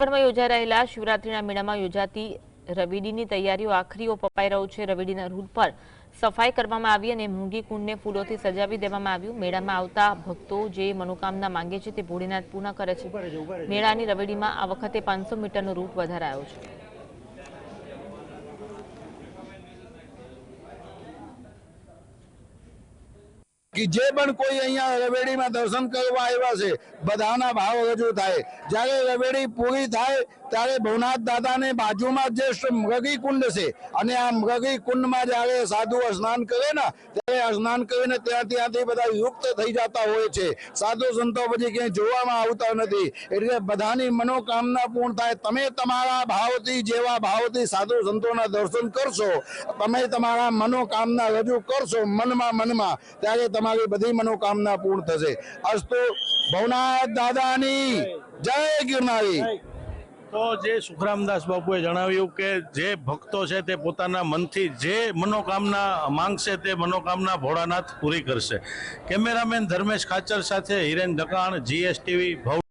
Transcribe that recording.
માં યોજાઈ રહેલા શિવરાત્રીના મેળામાં યોજાતી રવેડીની તૈયારીઓ આખરી ઓપ અપાઈ રહ્યો છે। રવેડીના રૂટ પર સફાઈ કરવામાં આવી અને મૂંગી કુંડને ફૂલોથી સજાવી દેવામાં આવ્યું। મેળામાં આવતા ભક્તો જે મનોકામના માંગે છે તે ભોળેનાથ પૂર્ણ કરે છે। મેળાની રવેડીમાં આ વખતે 500 મીટરનો રૂટ વધારાયો છે। कि जे पण कोई अहिया रवेड़ी में दर्शन करवा आव्या छे बधाना भाव रजू थाय। ज्यारे रवेड़ी पूरी थाय त्यारे भवनाथ दादा ने बाजू में जे मृगी कुंड छे अने आ मृगी कुंड में ज्यारे साधु स्नान करे ने त्यारे स्नान करीने त्यांथी बधा युक्त थई जाता होय छे। साधु संतो पछी क्यांय जोवामां आवता नथी एटले बधानी मनोकामना पूर्ण थाय। तमे तमारा भावथी जेवा भावथी साधु संतोना दर्शन करशो तमे तमारा मनोकामना रजू करशो मनमा त्यारे तमारी बधी मनोकामना पूर्ण थशे। अस्तु भवनाथ दादानी जय गिरनारी। तो जे सुखरामदास बापुए जणाव्युं के जे भक्तो छे ते पोताना मनथी जे मनोकामना मांगशे ते मनोकामना भोळानाथ पूरी करशे। केमेरामेन धर्मेश खाचर साथे हिरेन डकाण, GSTV।